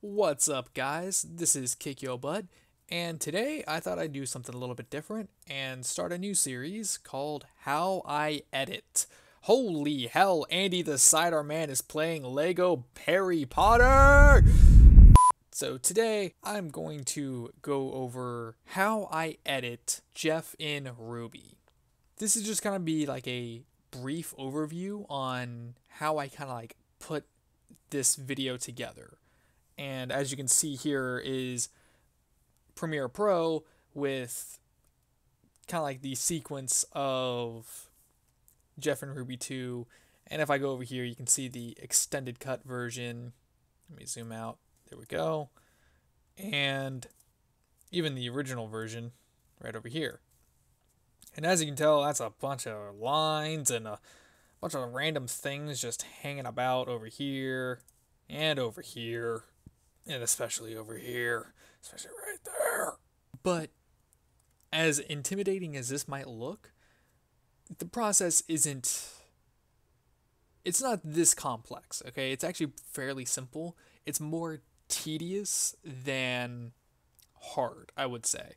What's up, guys? This is Kikyobutt, and today I thought I'd do something a little bit different and start a new series called How I Edit. Holy hell, Andy the Cider Man is playing Lego Harry Potter! So today I'm going to go over how I edit Geoff in RWBY. This is just gonna be like a brief overview on how I kind of like put this video together. And as you can see here is Premiere Pro with kind of like the sequence of Geoff and RWBY 2. And if I go over here, you can see the extended cut version. Let me zoom out. There we go. And even the original version right over here. And as you can tell, that's a bunch of lines and a bunch of random things just hanging about over here and over here. And especially over here, especially right there. But as intimidating as this might look, the process it's not this complex, okay? It's actually fairly simple. It's more tedious than hard, I would say.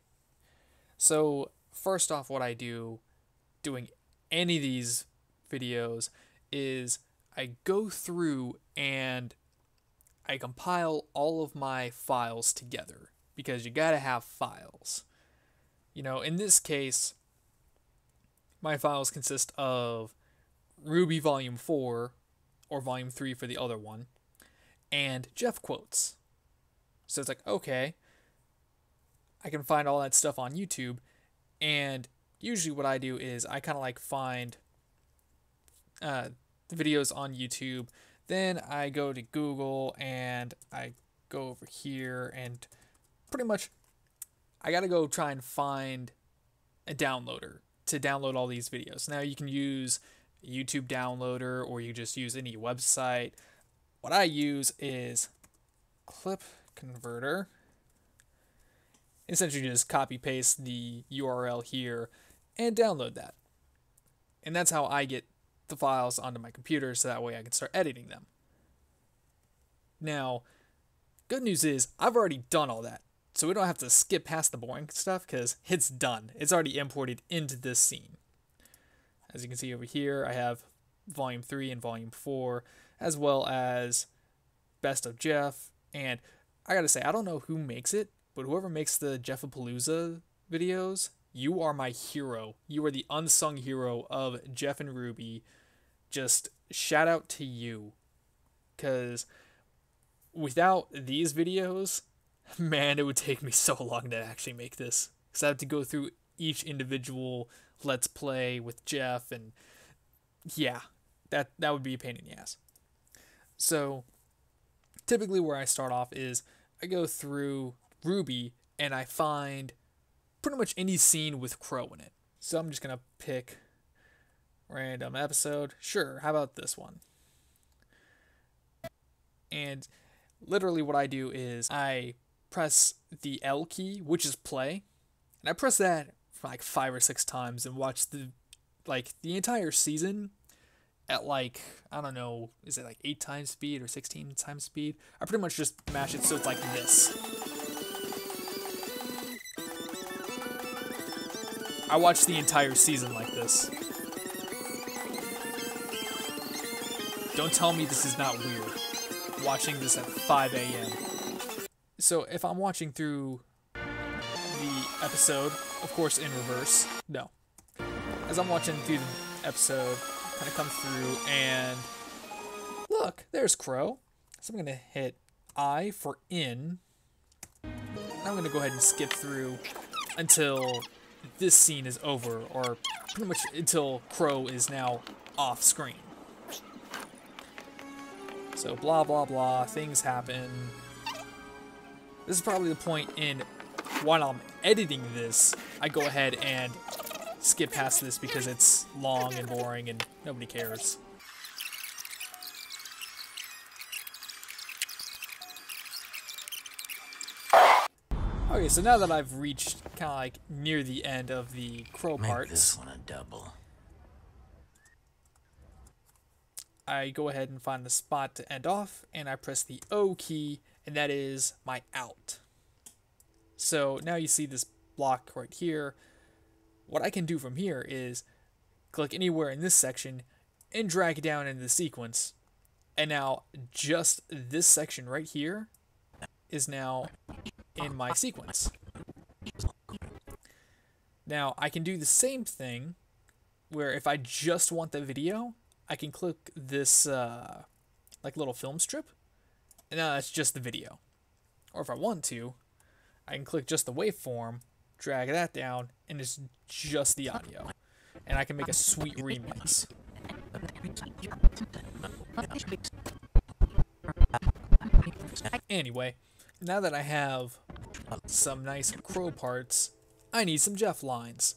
So first off, what I do doing any of these videos is I go through and I compile all of my files together, because you gotta have files. You know, in this case, my files consist of RWBY Volume 4, or Volume 3 for the other one, and Geoff quotes. So it's like, okay, I can find all that stuff on YouTube, and usually what I do is I kind of like find the videos on YouTube. Then I go to Google and I go over here and pretty much I gotta go try and find a downloader to download all these videos. Now you can use a YouTube downloader or you just use any website. What I use is Clip Converter. Essentially just copy paste the URL here and download that. And that's how I get the files onto my computer, so that way I can start editing them. Now, good news is I've already done all that, so we don't have to skip past the boring stuff because it's done. It's already imported into this scene. As you can see over here, I have Volume 3 and Volume 4, as well as Best of Geoff. And I gotta say, I don't know who makes it, but whoever makes the Geoffapalooza videos, you are my hero. You are the unsung hero of Geoff and RWBY. Just shout out to you. Because without these videos, man, it would take me so long to actually make this. Because I have to go through each individual Let's Play with Geoff. And yeah, that would be a pain in the ass. So typically where I start off is I go through RWBY and I find pretty much any scene with Crow in it. So I'm just going to pick random episode. Sure, how about this one? And literally what I do is I press the L key, which is play, and I press that for like 5 or 6 times and watch the entire season at like, I don't know, is it like 8 times speed or 16 times speed? I pretty much just mash it so it's like this. I watched the entire season like this. Don't tell me this is not weird, watching this at 5 a.m. So if I'm watching through the episode, of course in reverse, no. As I'm watching through the episode, kind of come through and look, there's Crow. So I'm going to hit I for in. And I'm going to go ahead and skip through until this scene is over, or pretty much until Crow is now off screen. So blah blah blah, things happen. This is probably the point in while I'm editing this, I go ahead and skip past this because it's long and boring and nobody cares. Okay, so now that I've reached kind of like near the end of the Crow parts, make this one a double. I go ahead and find the spot to end off, and I press the O key, and that is my out. So now you see this block right here. What I can do from here is click anywhere in this section and drag it down into the sequence. And now just this section right here is now in my sequence. Now I can do the same thing where if I just want the video, I can click this like little film strip, and now that's just the video. Or if I want to, I can click just the waveform, drag that down, and it's just the audio. And I can make a sweet remix. Anyway, now that I have some nice crow parts, I need some Geoff lines.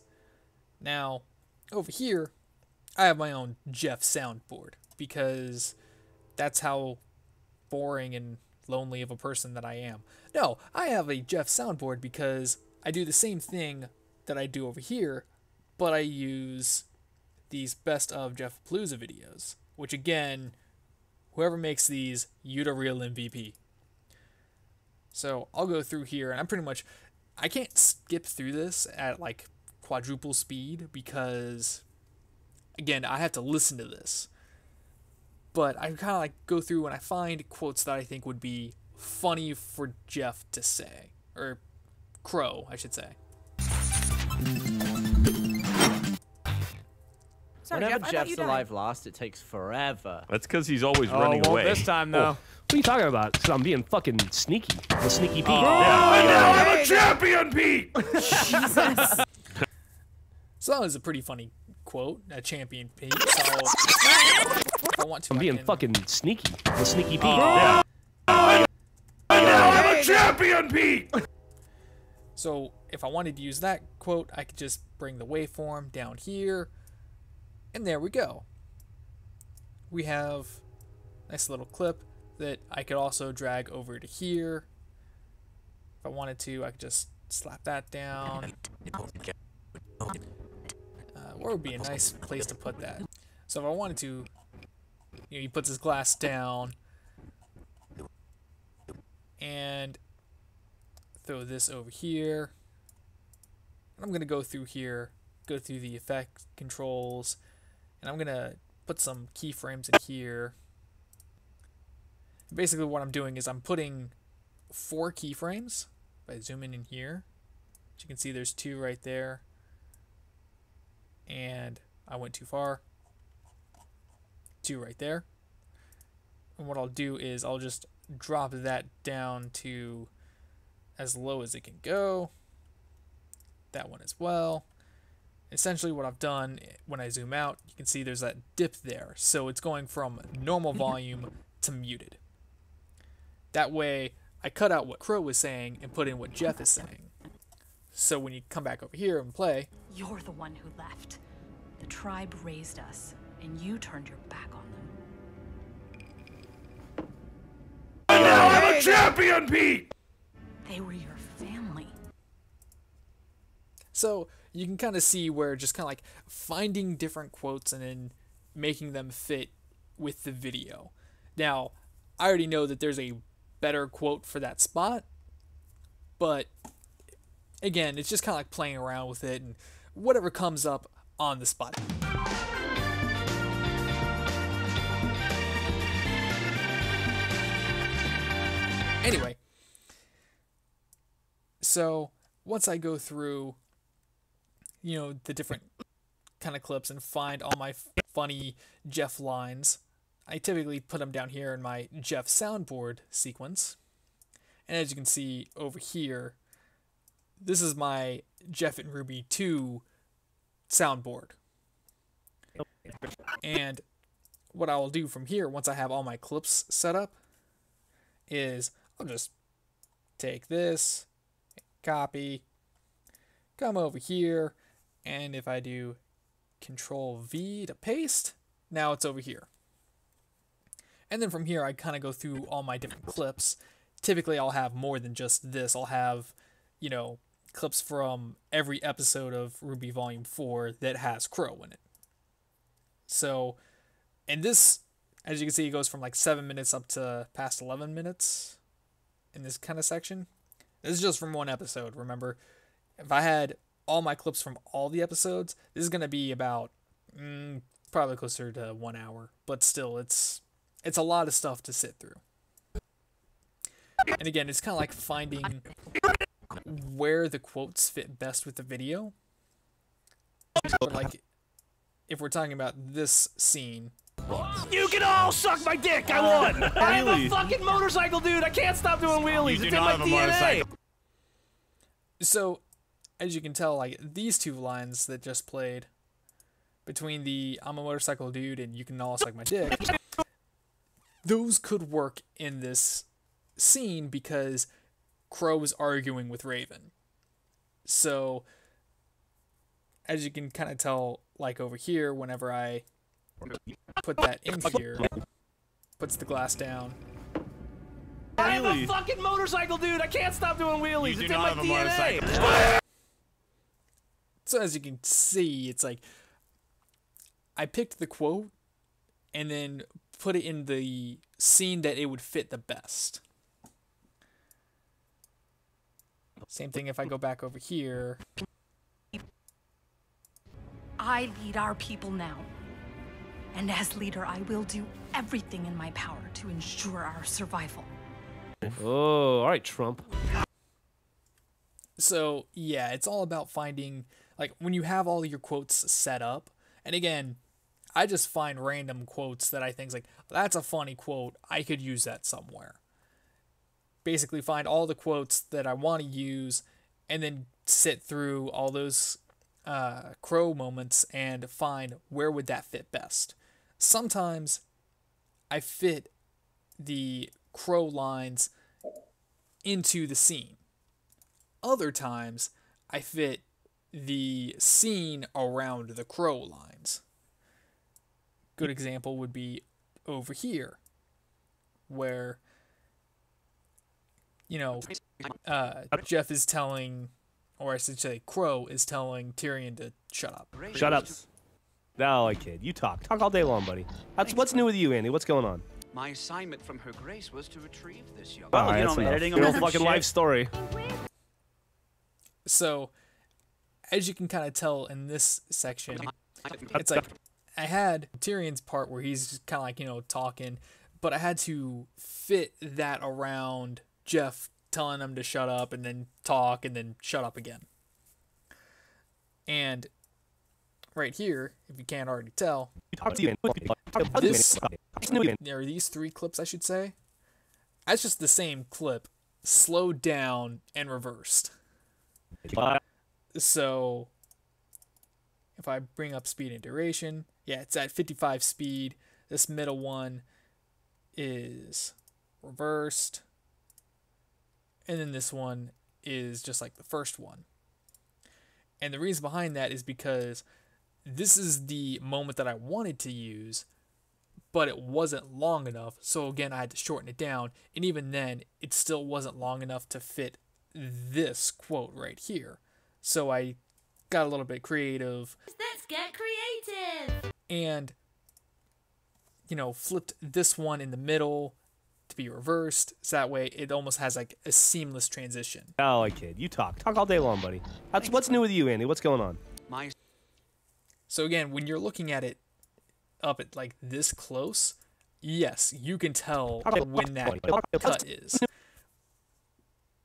Now, over here, I have my own Geoff soundboard, because that's how boring and lonely of a person that I am. No, I have a Geoff soundboard because I do the same thing that I do over here, but I use these best of Geoff Palooza videos, which again, whoever makes these, you the real MVP. So I'll go through here, and I can't skip through this at like quadruple speed because, again, I have to listen to this. But I kind of like go through and I find quotes that I think would be funny for Geoff to say, or Crow, I should say. Sorry, Whenever Geoff, Jeff's alive last, it takes forever. That's because he's always running away. This time, though. What are you talking about? Because I'm being fucking sneaky. The sneaky Pete. I'm a champion, Pete! Jesus. So that was a pretty funny quote, a champion Pete. So if I want to, I'm being can... fucking sneaky. The sneaky Pete. I'm a champion, Pete! So if I wanted to use that quote, I could just bring the waveform down here, and there we go. We have a nice little clip that I could also drag over to here. If I wanted to, I could just slap that down. Where would be a nice place to put that? So if I wanted to, he puts his glass down and throw this over here. I'm going to go through here, go through the effect controls, and I'm going to put some keyframes in here. Basically what I'm doing is I'm putting 4 keyframes. If I zoom in here, as you can see there's 2 right there. And I went too far. 2 right there. And what I'll do is I'll just drop that down to as low as it can go. That one as well. Essentially what I've done, when I zoom out, you can see there's that dip there. So it's going from normal volume to muted. That way, I cut out what Crow was saying and put in what Geoff is saying. So when you come back over here and play... You're the one who left. The tribe raised us, and you turned your back on them. I'm a champion, Pete! They were your family. So you can kind of see where just kind of like finding different quotes and then making them fit with the video. Now, I already know that there's a better quote for that spot, but again, it's just kind of like playing around with it and whatever comes up on the spot. Anyway, so once I go through, the different kind of clips and find all my funny Geoff lines, I typically put them down here in my Geoff soundboard sequence. And as you can see over here, this is my Geoff and RWBY 2 soundboard. And what I will do from here, once I have all my clips set up, is I'll just take this, copy, come over here, and if I do Control V to paste, now it's over here. And then from here, I kind of go through all my different clips. Typically, I'll have more than just this. I'll have, clips from every episode of RWBY Volume 4 that has Crow in it. So, and this, as you can see, it goes from like 7 minutes up to past 11 minutes. in this kind of section. This is just from one episode, remember? If I had all my clips from all the episodes, this is going to be about probably closer to 1 hour. But still, it's a lot of stuff to sit through. And again, it's kind of like finding where the quotes fit best with the video. But like, if we're talking about this scene... You can all suck my dick! I won! I'm a fucking motorcycle dude! I can't stop doing wheelies! It's in my DNA! So, as you can tell, like, these two lines that just played, between the I'm a motorcycle dude and you can all suck my dick, those could work in this scene because Crow is arguing with Raven. So, as you can kind of tell, like over here, whenever I put that in here, puts the glass down. I'm a fucking motorcycle dude! I can't stop doing wheelies! It's in my DNA! So as you can see, it's like, I picked the quote and then put it in the scene that it would fit the best. Same thing if I go back over here. I lead our people now. And as leader, I will do everything in my power to ensure our survival. Oh, alright, Trump. So, yeah, it's all about finding, like, when you have all your quotes set up, and again, I just find random quotes that I think, like, that's a funny quote, I could use that somewhere. Basically find all the quotes that I want to use, and then sit through all those Crow moments and find where would that fit best. Sometimes I fit the Crow lines into the scene. Other times I fit the scene around the Crow lines. Good example would be over here, where, you know, Geoff is telling, or I should say Crow is telling Tyrion to shut up. Shut up. No, I kid. You talk. Talk all day long, buddy. What's new with you, Andy? What's going on? My assignment from Her Grace was to retrieve this young... Well, you know, that's I'm enough. editing Real them. fucking Shit. life story. So, as you can kind of tell in this section, it's like, I had Tyrion's part where he's kind of like, you know, talking, but I had to fit that around Geoff telling him to shut up and then talk and then shut up again. And right here, if you can't already tell, this, or these three clips, I should say, that's just the same clip, slowed down and reversed. So, if I bring up speed and duration, yeah, it's at 55 speed. This middle one is reversed. And then this one is just like the first one. And the reason behind that is because this is the moment that I wanted to use, but it wasn't long enough. So again, I had to shorten it down. And even then, it still wasn't long enough to fit this quote right here. So I got a little bit creative. Let's get creative! And, you know, flipped this one in the middle to be reversed. So that way it almost has like a seamless transition. Oh, I kid. You talk. Talk all day long, buddy. What's new with you, Andy? What's going on? So again, when you're looking at it up at like this close, yes, you can tell when that cut is.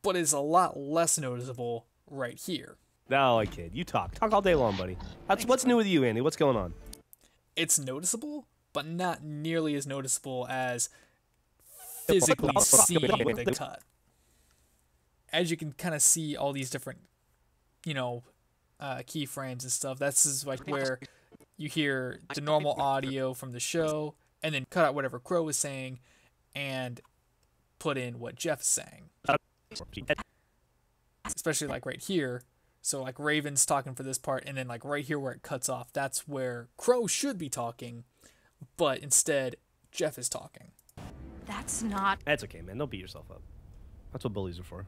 But it's a lot less noticeable right here. No, I kid. You talk. Talk all day long, buddy. What's new with you, Andy? What's going on? It's noticeable, but not nearly as noticeable as physically seeing the cut. As you can kind of see all these different, you know, keyframes and stuff, this is like where you hear the normal audio from the show and then cut out whatever Crow is saying and put in what Geoff is saying. Especially like right here. So like Raven's talking for this part, and then like right here where it cuts off, that's where Crow should be talking, but instead Geoff is talking. That's not... That's okay, man. Don't beat yourself up. That's what bullies are for.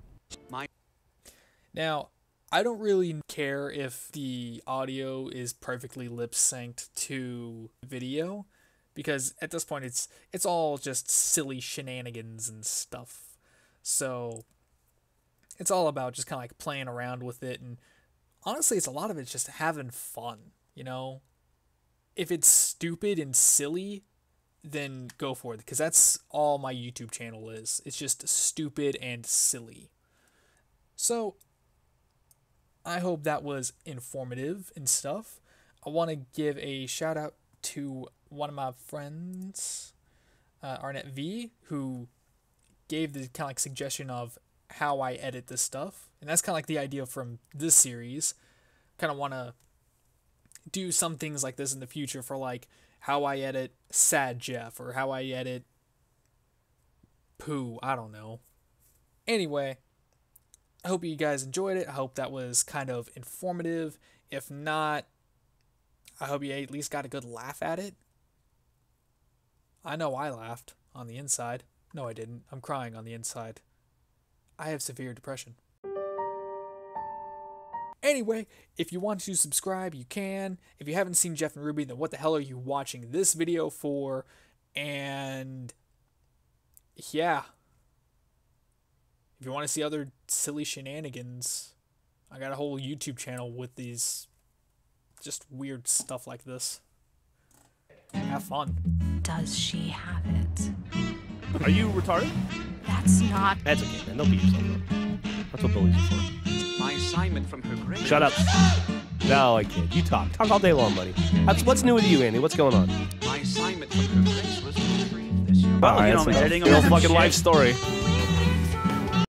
Now, I don't really care if the audio is perfectly lip-synced to video, because at this point it's all just silly shenanigans and stuff. So it's all about just kind of like playing around with it, and honestly, it's a lot of it's just having fun, you know? If it's stupid and silly, then go for it, because that's all my YouTube channel is. It's just stupid and silly. So I hope that was informative and stuff. I want to give a shout out to one of my friends, Arnett V, who gave the kind of like suggestion of how I edit this stuff. And that's kind of like the idea from this series. Kind of want to do some things like this in the future for like how I edit Sad Geoff or how I edit Pooh. I don't know. Anyway, I hope you guys enjoyed it. I hope that was kind of informative. If not, I hope you at least got a good laugh at it. I know I laughed on the inside. No, I didn't. I'm crying on the inside. I have severe depression. Anyway, if you want to subscribe, you can. If you haven't seen Geoff and RWBY, then what the hell are you watching this video for? And yeah. If you want to see other silly shenanigans, I got a whole YouTube channel with these just weird stuff like this. Have fun. Does she have it? Are you retarded? That's not. That's okay, man. Don't beat yourself up. That's what bullies are for. My assignment from her grace. Shut up. No, I can't. You talk. Talk all day long, buddy. What's new with you, Andy? What's going on? My assignment from her grace was to retrieve this young Well, you know, I'm editing a fucking life story.